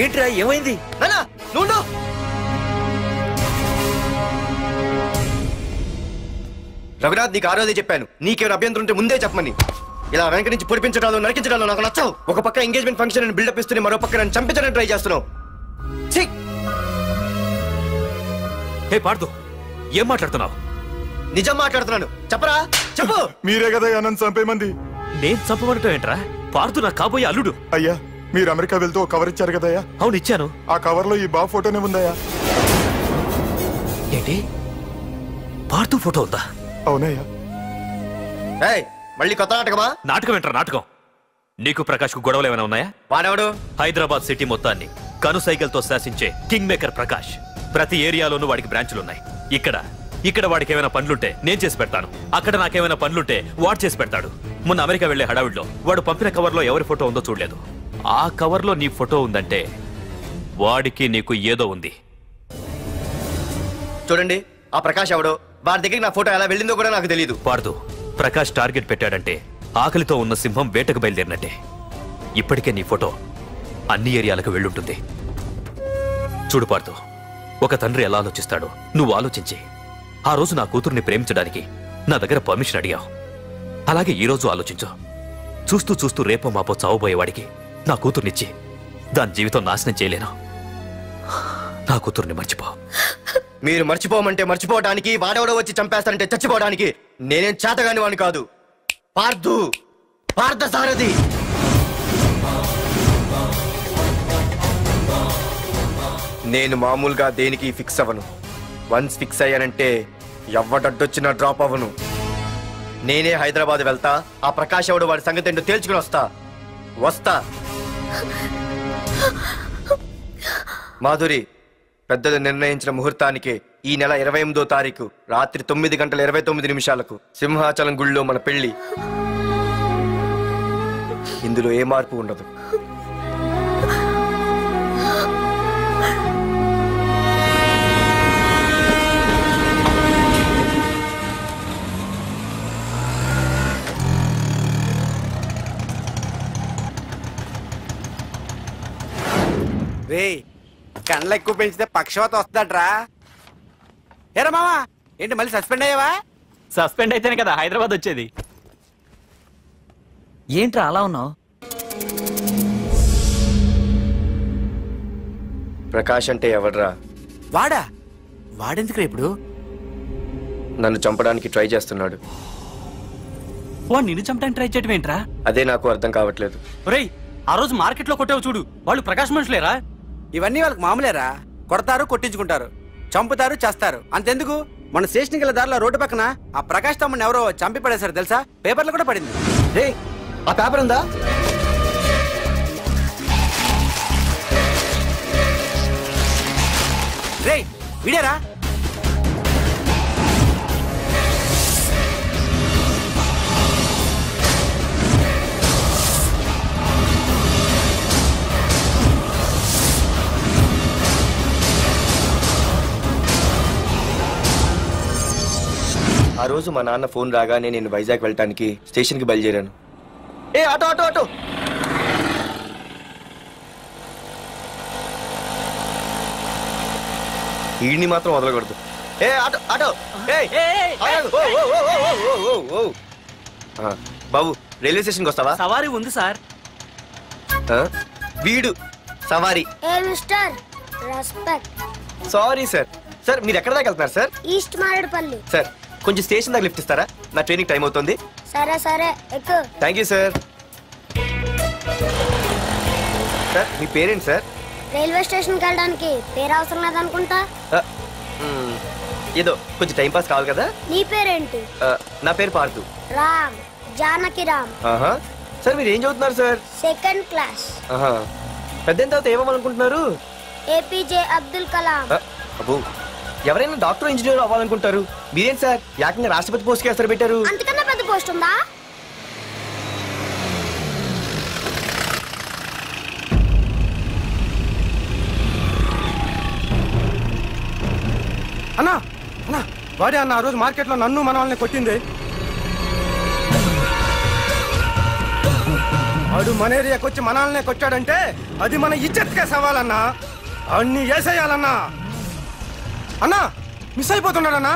ఏంట్రా ఏమైంది? రఘునాథ్, నీకు ఆ రోజే చెప్పాను, నీకేమైనా అభ్యంతరం ఉంటే ముందే చెప్పమని. ఇలా వెనక నుంచి పొడిపించడాలు నరికించడాలు నాకు నచ్చావు. ఒక పక్క ఎంగేజ్మెంట్ ఫంక్షన్ అని బిల్డప్ ఇస్తూనే మరో పక్క నన్ను చంపించడానికి ట్రై చేస్తున్నావు. పార్దు, ఏం మాట్లాడుతున్నావు? నిజం మాట్లాడుతున్నాను, చెప్పరా చెప్పు. మీరే కదా నన్ను చంపేమంది. నేను చంపబడటం ఏంట్రా? పార్దు నా కాబోయే అల్లుడు. అయ్యా, మీరు అమెరికా వెళ్తూ ఒక కవర్ ఇచ్చారు కదయ్యా? అవును, ఇచ్చాను. ఆ కవర్ లో ఈ బాబు ఫోటోనే ఉందయ్యా. ఏంటి, పార్దు ఫోటో ఉందా? అవునయ్యా. మళ్ళీ కొత్త నాటకమా? నాటకం ఏంట్రా నాటకం? నీకు ప్రకాష్ కు గొడవలు ఏమైనా ఉన్నాయా? వాడెవడు? హైదరాబాద్ సిటీ మొత్తాన్ని కను సైకిల్తో శాసించే కింగ్ మేకర్ ప్రకాష్. ప్రతి ఏరియాలోనూ వాడికి బ్రాంచులున్నాయి. ఇక్కడ వాడికి ఏమైనా పనులుంటే నేను చేసి పెడతాను, అక్కడ నాకేమైనా పనులుంటే వాడు చేసి పెడతాడు. మొన్న అమెరికా వెళ్లే హడావిడిలో వాడు పంపిన కవర్లో ఎవరి ఫోటో ఉందో చూడలేదు. ఆ కవర్లో నీ ఫోటో ఉందంటే వాడికి నీకు ఏదో ఉంది. చూడండి, ఆ ప్రకాష్ ఎవడో, వాడి దగ్గరికి నా ఫోటో ఎలా వెళ్ళిందో కూడా నాకు తెలియదు. పార్దు, ప్రకాష్ టార్గెట్ పెట్టాడంటే ఆకలితో ఉన్న సింహం వేటకు బయలుదేరినట్టే. ఇప్పటికే నీ ఫోటో అన్ని ఏరియాలకు వెళ్ళుంటుంది. చూడు పార్దు, ఒక తండ్రి ఎలా ఆలోచిస్తాడో నువ్వు ఆలోచించి ఆ రోజు నా కూతుర్ని ప్రేమించడానికి నా దగ్గర పర్మిషన్ అడిగావు. అలాగే ఈ రోజు ఆలోచించు. చూస్తూ చూస్తూ రేపో మాపో చావబోయేవాడికి నా కూతుర్నిచ్చి దాని జీవితం నాశనం చేయలేను. నా కూతుర్ని మర్చిపో. మీరు మర్చిపోమంటే మర్చిపోవడానికి, వాడెవడో వచ్చి చంపేస్తానంటే చచ్చిపోవడానికి నేనేం చేతగాని వాడిని కాదు. పార్థసారథి. నేను మామూలుగా దేనికి ఫిక్స్ అవ్వను. వన్స్ ఫిక్స్ అయ్యానంటే ఎవ్వడడ్డొచ్చినా డ్రాప్ అవ్వను. నేనే హైదరాబాద్ వెళ్తా, ఆ ప్రకాష్ ఎవడు వాడి సంగతి ఏంటో తేల్చుకుని వస్తా. మాధురి, పెద్దలు నిర్ణయించిన ముహూర్తానికి ఈ నెల 28వ తారీఖు రాత్రి 9:29 సింహాచలం గుళ్ళో మన పెళ్లి. ఇందులో ఏ మార్పు ఉండదు. కండ్లు ఎక్కువ పెంచితే పక్షవాత వస్తాడ్రా. ఏరా మావా, ఏంటి మళ్ళీ సస్పెండ్ అయ్యావా? సస్పెండ్ అయితేనే కదా హైదరాబాద్ వచ్చేది. ఏంట్రా అలా ఉన్నావు? ప్రకాష్ అంటే ఎవడ్రా? వాడెందుకురా ఇప్పుడు? నన్ను చంపడానికి ట్రై చేస్తున్నాడు. వాడు నిన్ను చంపడానికి ట్రై చేయడం ఏంట్రా? అదే నాకు అర్థం కావట్లేదు. ఒరేయ్, ఆ రోజు మార్కెట్ లో కొట్టావు చూడు, వాళ్ళు ప్రకాష్ మనుషులేరా? ఇవన్నీ వాళ్ళకి మామూలేరా. కొడతారు, కొట్టించుకుంటారు, చంపుతారు, చేస్తారు. అంతెందుకు, మన స్టేషన్కి వెళ్ళే దారిలో రోడ్డు పక్కన ఆ ప్రకాష్ తమ్ముని ఎవరో చంపి పడేశారు తెలుసా? పేపర్లు కూడా పడింది. ఆ పేపర్ ఉందా? రేయ్, విడారా? ఆ రోజు మా నాన్న ఫోన్ రాగానే నేను వైజాగ్ వెళ్ళటానికి స్టేషన్కి బయలుదేరాను. Auto auto auto. ఈడిని మాత్రం వదలకూడదు. Auto auto. బాబు, రైల్వే స్టేషన్కి వస్తావా? సవారీ ఉంది సార్. వీడు సవారీ. Sorry sir. సార్, మీరు ఎక్కడ దాకా వెళ్తున్నారు సార్? ఈస్ట్ మారేడుపల్లి. సార్, కొంచెం స్టేషన్ దాకా లిఫ్ట్ ఇస్తారా? నా ట్రైనింగ్ టైం అవుతుంది. సరే ఎక్కు. Thank you sir. సార్, మీ పేరేంటి సార్? రైల్వే స్టేషన్కి వెళ్ళడానికి పేరు అవసరం లేదనుకుంటా. ఏదో కొంచెం టైం పాస్ కావాలి కదా. నీ పేరేంటి? నా పేరు పార్థు. రామ్, జానకి రామ్. సార్, మీరు ఏం చదువుతున్నారు సార్? Second class. పెద్ద తర్వాత ఏమవ్వాలనుకుంటున్నారు? ఏపీజే అబ్దుల్ కలాం. అబ్బో, ఎవరైనా డాక్టర్, ఇంజనీర్ అవ్వాలనుకుంటారు. మీరేం సార్ ఏకంగా రాష్ట్రపతి పోస్ట్ కి ఎసరు పెట్టారు? అంతకన్నా పెద్ద పోస్ట్ ఉందా? అన్నా అన్నా, వాడే అన్న ఆ రోజు మార్కెట్ లో నన్ను మన వాళ్ళని కొట్టింది. ఆడు మన ఏరియాకి వచ్చి మనల్నే కొట్టాడంటే అది మన ఇజ్జత్కే సవాలన్నా. అన్ని వేసేయాలన్నా. అన్నా మిస్ అయిపోతున్నాడన్నా.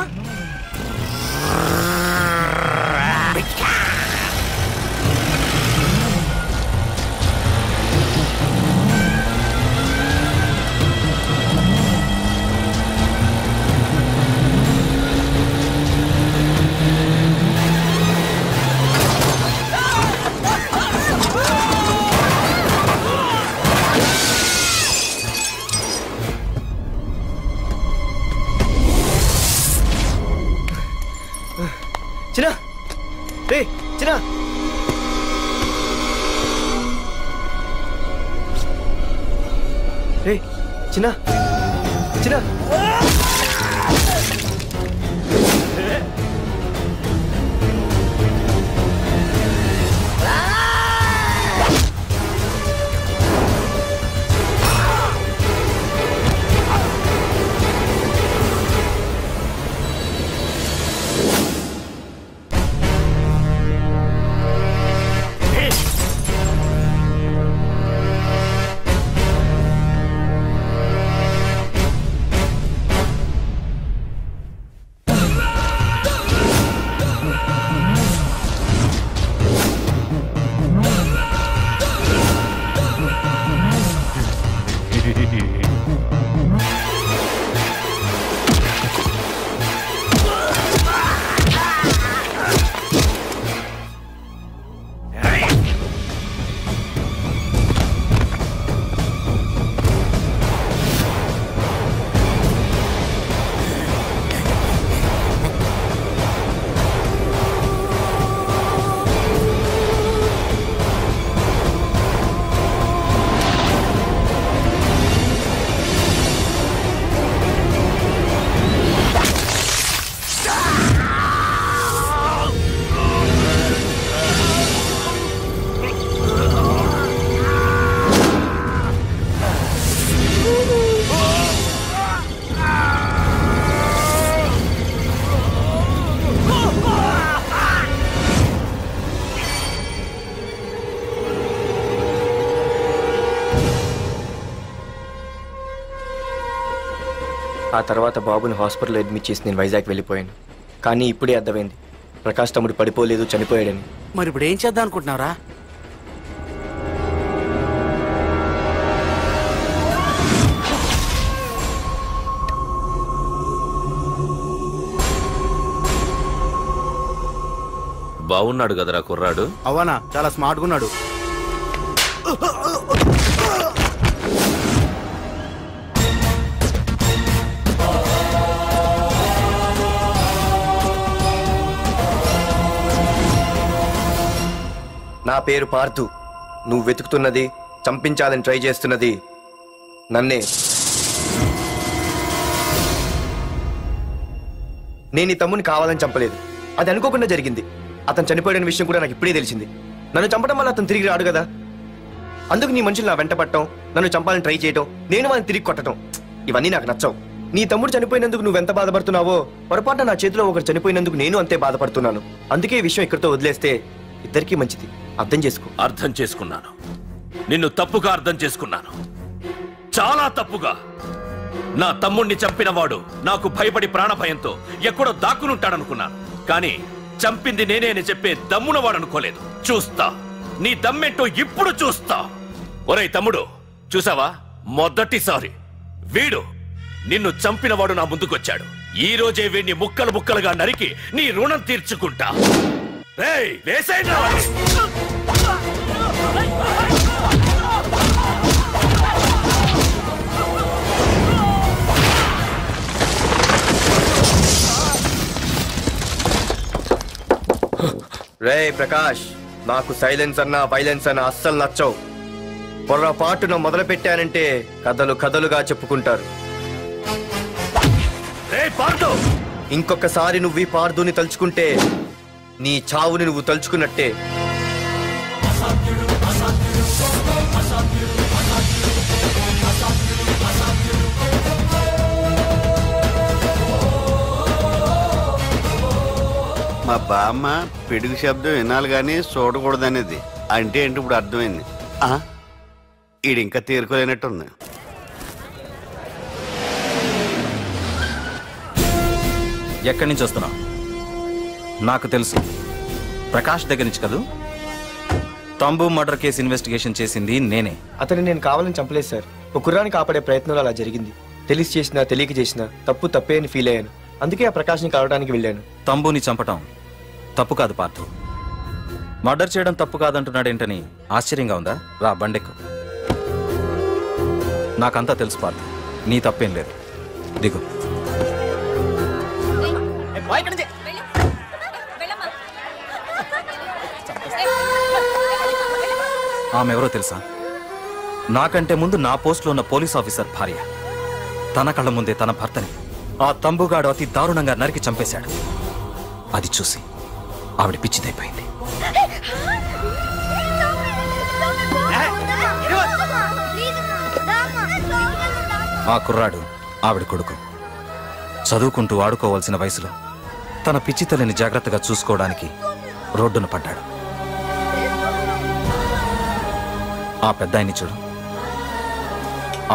చిన్న రే చిన్న రే చిన్న చిన్న ఆ తర్వాత బాబుని హాస్పిటల్లో అడ్మిట్ చేసి నేను వైజాగ్ వెళ్ళిపోయాను. కానీ ఇప్పుడే అర్థమైంది ప్రకాష్ తమ్ముడు పడిపోలేదు, చనిపోయాడని. మరి ఇప్పుడు ఏం చేద్దాం అనుకుంటున్నావురా? బాగున్నాడు కదరా కుర్రాడు. అవనా చాలా స్మార్ట్గా ఉన్నాడు. నా పేరు పార్థు. నువ్వు వెతుకుతున్నది, చంపించాలని ట్రై చేస్తున్నది నన్నే. నేను ఈ తమ్ముని కావాలని చంపలేదు, అది అనుకోకుండా జరిగింది. అతను చనిపోయిన విషయం కూడా నాకు ఇప్పుడే తెలిసింది. నన్ను చంపడం వల్ల అతను తిరిగి రాడు కదా. అందుకు నీ మనుషులు నా వెంట పట్టడం, నన్ను చంపాలని ట్రై చేయడం, నేను వాళ్ళని తిరిగి కొట్టడం, ఇవన్నీ నాకు నచ్చవు. నీ తమ్ముడు చనిపోయినందుకు నువ్వెంత బాధపడుతున్నావో పొరపాటున నా చేతిలో ఒకరు చనిపోయినందుకు నేను అంతే బాధపడుతున్నాను. అందుకే ఈ విషయం ఇక్కడితో వదిలేస్తే ఇద్దరికీ మంచిది. అర్థం చేసుకో. అర్థం చేసుకున్నాను. నిన్ను తప్పుగా అర్థం చేసుకున్నాను, చాలా తప్పుగా. నా తమ్ముణ్ణి చంపినవాడు నాకు భయపడి ప్రాణభయంతో ఎక్కడో దాక్కునుంటాడనుకున్నాను. కానీ చంపింది నేనే అని చెప్పే దమ్మునవాడు అనుకోలేదు. చూస్తా నీ దమ్మేంటో ఇప్పుడు చూస్తా. ఒరేయ్ తమ్ముడు, చూసావా, మొదటిసారి వీడు నిన్ను చంపినవాడు నా ముందుకొచ్చాడు. ఈ రోజే వీడిని ముక్కలు ముక్కలుగా నరికి నీ రుణం తీర్చుకుంటా. వేసేయండి. రే ప్రకాష్, నాకు సైలెన్స్ అన్నా వైలెన్స్ అన్నా అస్సలు నచ్చవు. పొర్రపాటున మొదలు పెట్టానంటే కథలు కథలుగా చెప్పుకుంటారు. ఇంకొకసారి నువ్వు ఈ పార్దుని తలుచుకుంటే నీ చావుని నువ్వు తలుచుకున్నట్టే. మా బామ్మ పిడుగు శబ్దం వినాలి గాని చూడకూడదనేది. అంటే ఏంటి ఇప్పుడు అర్థమైంది. ఈడు ఇంకా తీరుకోలేనట్టుంది. ఎక్కడి నుంచి వస్తున్నావు? నాకు తెలుసు, ప్రకాష్ దగ్గర నుంచి కదూ. తంబు మర్డర్ కేసు ఇన్వెస్టిగేషన్ చేసింది నేనే. అతన్ని నేను కావాలని చంపలేదు సార్. ఒక కుర్రాన్ని కాపాడే ప్రయత్నంలో అలా జరిగింది. తెలిసి చేసినా తెలియక చేసినా తప్పే అని ఫీల్ అయ్యాను. అందుకే ఆ ప్రకాష్ని కలవడానికి వెళ్ళాను. తంబుని చంపటం తప్పు కాదు పార్థు. మర్డర్ చేయడం తప్పు కాదంటున్నాడేంటని ఆశ్చర్యంగా ఉందా? రా బండెక్కు. నాకంతా తెలుసు పార్థు, నీ తప్పేం లేదు. దిగు. ఆమె ఎవరో తెలుసా? నాకంటే ముందు నా పోస్టులో ఉన్న పోలీస్ ఆఫీసర్ భార్య. తన కళ్ళ ముందే తన భర్తని ఆ తంబుగాడు అతి దారుణంగా నరికి చంపేశాడు. అది చూసి ఆవిడ పిచ్చిదైపోయింది. ఆ కుర్రాడు ఆవిడ కొడుకు. చదువుకుంటూ ఆడుకోవాల్సిన వయసులో తన పిచ్చి తల్లిని జాగ్రత్తగా చూసుకోవడానికి రోడ్డున పడ్డాడు. ఆ పెద్దాయన్ని చూడు.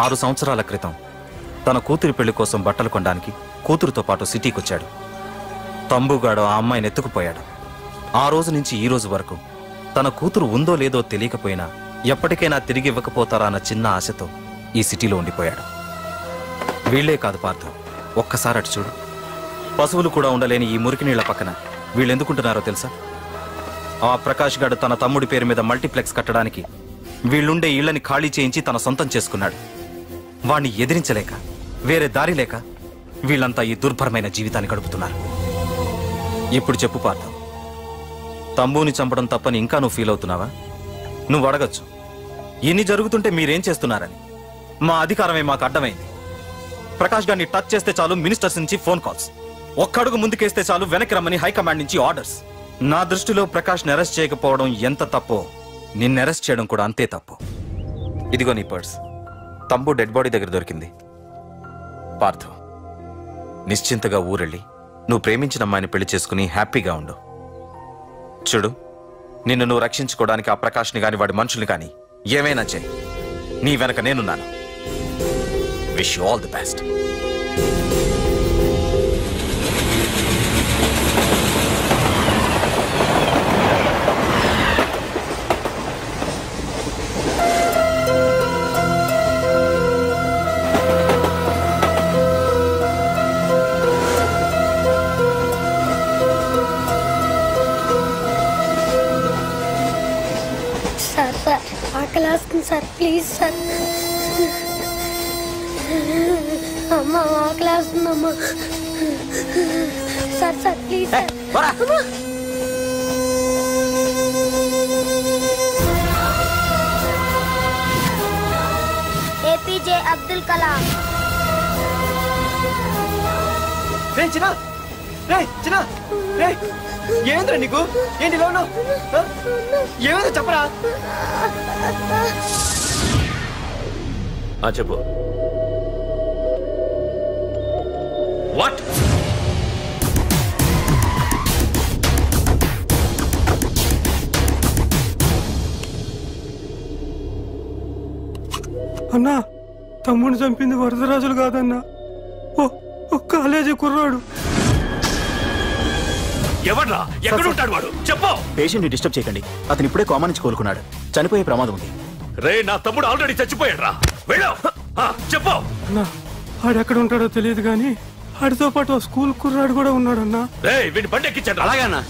6 సంవత్సరాల క్రితం తన కూతురి పెళ్లి కోసం బట్టలు కొనడానికి కూతురుతో పాటు సిటీకి వచ్చాడు. తంబుగాడు ఆ అమ్మాయిని ఎత్తుకుపోయాడు. ఆ రోజు నుంచి ఈ రోజు వరకు తన కూతురు ఉందో లేదో తెలియకపోయినా ఎప్పటికైనా తిరిగి ఇవ్వకపోతారా అన్న చిన్న ఆశతో ఈ సిటీలో ఉండిపోయాడు. వీళ్లే కాదు పార్థు, ఒక్కసారి అటు చూడు. పశువులు కూడా ఉండలేని ఈ మురికి నీళ్ల పక్కన వీళ్ళెందుకుంటున్నారో తెలుసా? ఆ ప్రకాష్ గాడు తన తమ్ముడి పేరు మీద మల్టీప్లెక్స్ కట్టడానికి వీళ్ళుండే ఇళ్లని ఖాళీ చేయించి తన సొంతం చేసుకున్నాడు. వాణ్ణి ఎదిరించలేక, వేరే దారి లేక వీళ్ళంతా ఈ దుర్భరమైన జీవితాన్ని గడుపుతున్నారు. ఇప్పుడు చెప్పు పార్థు, తంబుని చంపడం తప్పని ఇంకా నువ్వు ఫీల్ అవుతున్నావా? నువ్వు అడగచ్చు, ఇన్ని జరుగుతుంటే మీరేం చేస్తున్నారని. మా అధికారమే మాకు అడ్డమైంది. ప్రకాష్ గారిని టచ్ చేస్తే చాలు మినిస్టర్స్ నుంచి ఫోన్ కాల్స్, ఒక్కడుగు ముందుకేస్తే చాలు వెనక్కి రమ్మని హైకమాండ్ నుంచి ఆర్డర్స్. నా దృష్టిలో ప్రకాష్ని అరెస్ట్ చేయకపోవడం ఎంత తప్పో నిన్ను అరెస్ట్ చేయడం కూడా అంతే తప్పు. ఇదిగో నీ పర్స్, తంబు డెడ్ బాడీ దగ్గర దొరికింది. పార్థు, నిశ్చింతగా ఊరెళ్ళి నువ్వు ప్రేమించిన అమ్మాయిని పెళ్లి చేసుకుని హ్యాపీగా ఉండు. చూడు, నిన్ను నువ్వు రక్షించుకోవడానికి ఆ ప్రకాష్ని గాని వాడి మనుషుల్ని కానీ ఏమైనా చేయి. నీ వెనక నేనున్నాను. Wish you all the best. Sir ఆకలి వస్తుంది సార్, ప్లీజ్ సార్. అమ్మ ఆకలి వస్తుందమ్మా. Sir please sir. APJ Abdul Kalam. ఏంద్రా నీకు? ఏంటి లోను? ఏమైందో చెప్పరా? చెప్పు. వాట్? అన్నా, తమ్ముడు చంపింది వరదరాజులు కాదన్నా, ఓ కాలేజీ కుర్రాడు. ఎవడ్రా? ఎక్కడుంటాడు వాడు? చెప్పు. పేషెంట్ ని డిస్టర్బ్ చేయకండి. అతను ఇప్పుడే కోమా నుంచి కోలుకున్నాడు. చనిపోయే ప్రమాదం ఉంది. రే, నా తమ్ముడు ఆల్రెడీ చచ్చిపోయాడు రా. వెళ్ళు. చెప్పు. అన్నా, ఆడెక్కడ ఉంటాడో తెలియదు కానీ ఆడితో పాటు స్కూల్ కుర్రాడు కూడా ఉన్నాడన్నా. రే, వీడిని బండి ఎక్కించండి. అలాగన్నా.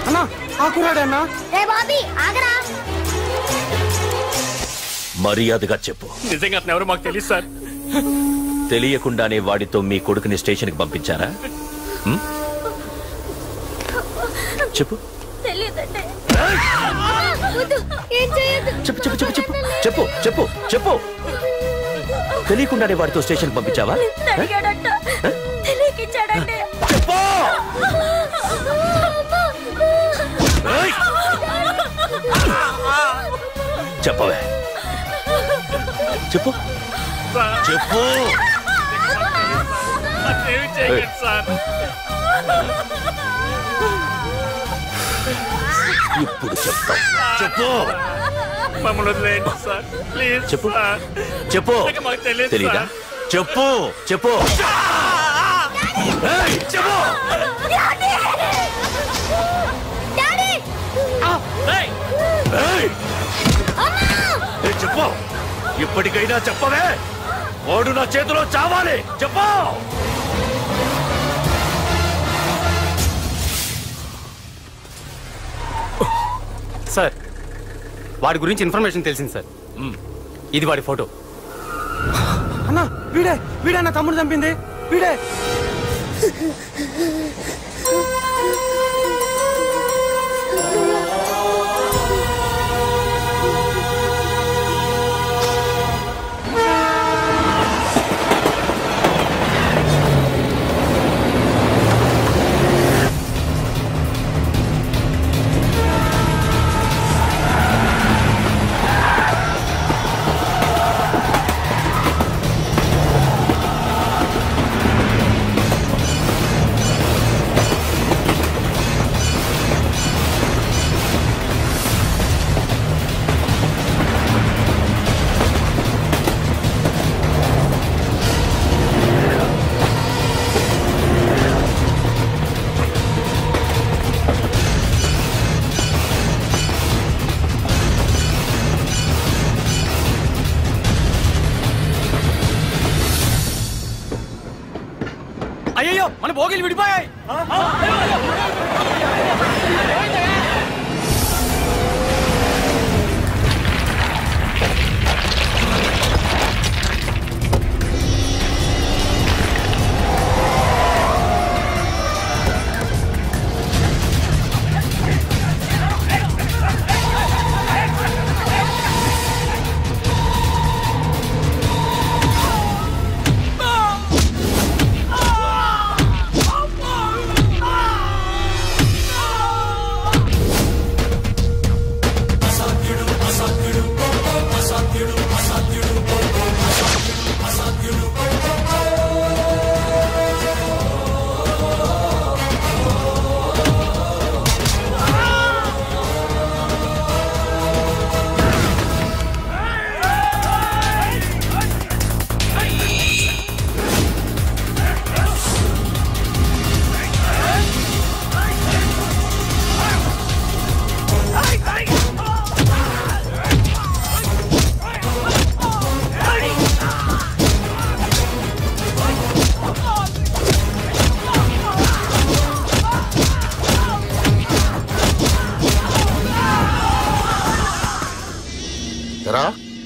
అన్నా, ఆ కుర్రాడన్నా. రే బాబీ ఆగరా. మర్యాదగా చెప్పు. నిజంగా అతను ఎవరో మాకు తెలియదు సార్. తెలియకుండానే వాడితో మీ కొడుకుని స్టేషన్కి పంపించారా? చెప్పు. చెప్పు చెప్పు చెప్పు చెప్పు చెప్పు చెప్పు చెప్పు. తెలియకుండానే వాడితో స్టేషన్కి పంపించావా? చెప్పు. చెప్పవే, చెప్పు చెప్పు. ఇప్పుడు చెప్తా, చెప్పు. చెప్పు చెప్పు. తెలీదా? చెప్పు చెప్పు చెప్పు. చెప్పు, ఇప్పటికైనా చెప్పవే. వాడు నా చేతిలో చావాలి. చెప్పు. సార్, వాడి గురించి ఇన్ఫర్మేషన్ తెలిసింది సార్. ఇది వాడి ఫోటో. అన్నా వీడే వీడే నా తమ్ముడు చంపింది వీడే. అయ్యో, మన బోగిలు విడిపోయాయి.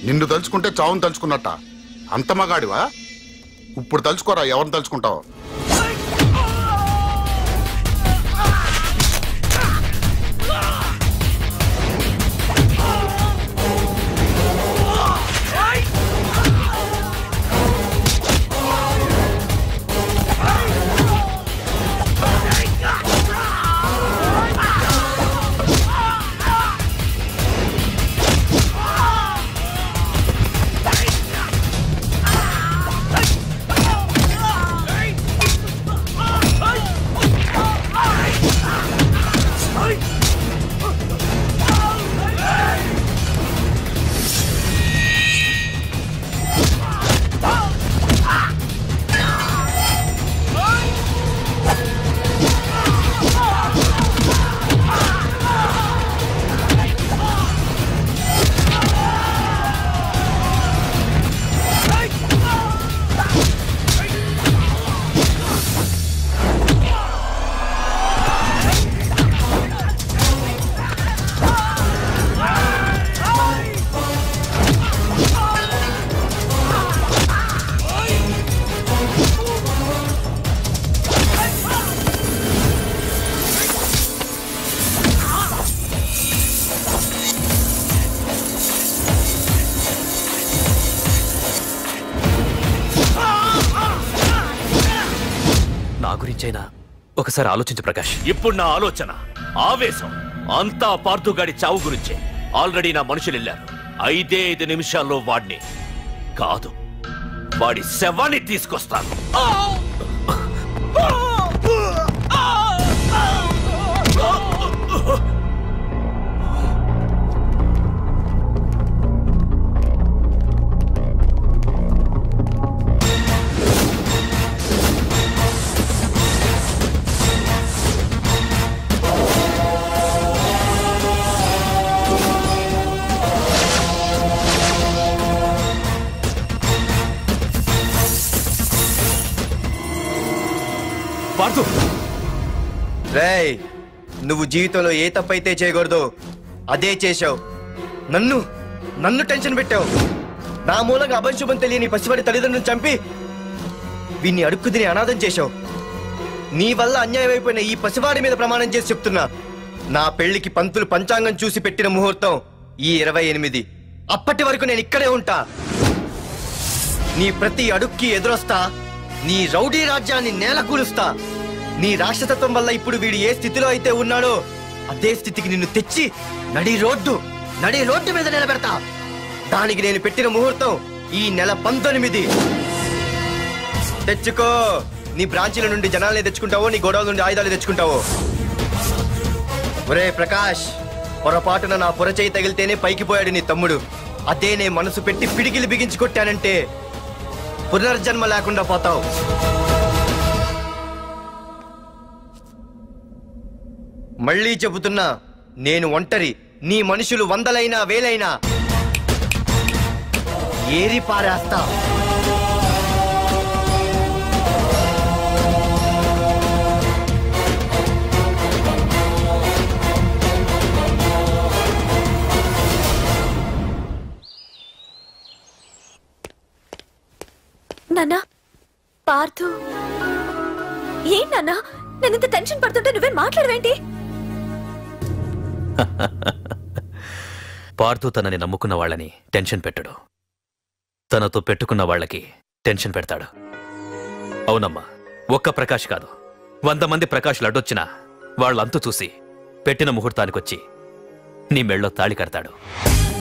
నిన్ను తలుచుకుంటే చావును తలుచుకున్నట్ట. అంత మగాడివా? ఇప్పుడు తలుచుకోరా, ఎవరిని తలుచుకుంటావు? గురించైనా ఒకసారి ఆలోచించు ప్రకాష్. ఇప్పుడు నా ఆలోచన, ఆవేశం అంతా పార్థుగాడి చావు గురించే. ఆల్రెడీ నా మనుషులు వెళ్ళారు. 5 నిమిషాల్లో వాడిని కాదు, వాడి శవాన్ని తీసుకొస్తాను. రేయ్, నువ్వు జీవితంలో ఏ తప్పైతే చేయకూడదు అదే చేశావు. నన్ను టెన్షన్ పెట్టావు. నా మూలంగా అభంశుభం తెలియని పసివాడి తల్లిదండ్రులను చంపి వీన్ని అడుక్కు తిని అనాథం చేశావు. నీ వల్ల అన్యాయం అయిపోయిన ఈ పసివాడి మీద ప్రమాణం చేసి చెప్తున్నా, నా పెళ్లికి పంతులు పంచాంగం చూసి పెట్టిన ముహూర్తం ఈ 28. అప్పటి వరకు నేను ఇక్కడే ఉంటా. నీ ప్రతి అడుక్కి ఎదురొస్తా. నీ రౌడీ రాజ్యాన్ని నేలకూలుస్తా. నీ రాక్షసత్వం వల్ల ఇప్పుడు వీడు ఏ స్థితిలో అయితే ఉన్నాడో అదే స్థితికి నిన్ను తెచ్చి నడి రోడ్డు మీద నిలబెడతా. దానికి నేను పెట్టిన ముహూర్తం ఈ నెల 19. తెచ్చుకో. నీ బ్రాంచీల నుండి జనాల్ని తెచ్చుకుంటావో, నీ గొడవల నుండి ఆయుధాలు తెచ్చుకుంటావో. ఒరే ప్రకాష్, పొరపాటున నా పొరచేయి తగిలితేనే పైకి పోయాడు నీ తమ్ముడు. అదే నే మనసు పెట్టి పిడికిలి బిగించి కొట్టానంటే పునర్జన్మ లేకుండా పోతావు. మళ్ళీ చెబుతున్నా, నేను ఒంటరి. నీ మనుషులు 100లైనా 1000లైనా ఏరి పారేస్తా. నాన్నా, పార్థు, ఏం నాన్నా? నేను ఇంత టెన్షన్ పడుతుంటే నువ్వే మాట్లాడవేంటి? పార్థు తనని నమ్ముకున్న వాళ్ళని టెన్షన్ పెట్టడు, తనతో పెట్టుకున్న వాళ్ళకి టెన్షన్ పెడతాడు. అవునమ్మా, ఒక్క ప్రకాష్ కాదు, 100 మంది ప్రకాష్లు అడ్డొచ్చినా వాళ్ళంతూ చూసి పెట్టిన ముహూర్తానికొచ్చి నీ మెళ్ళో తాళి కడతాడు.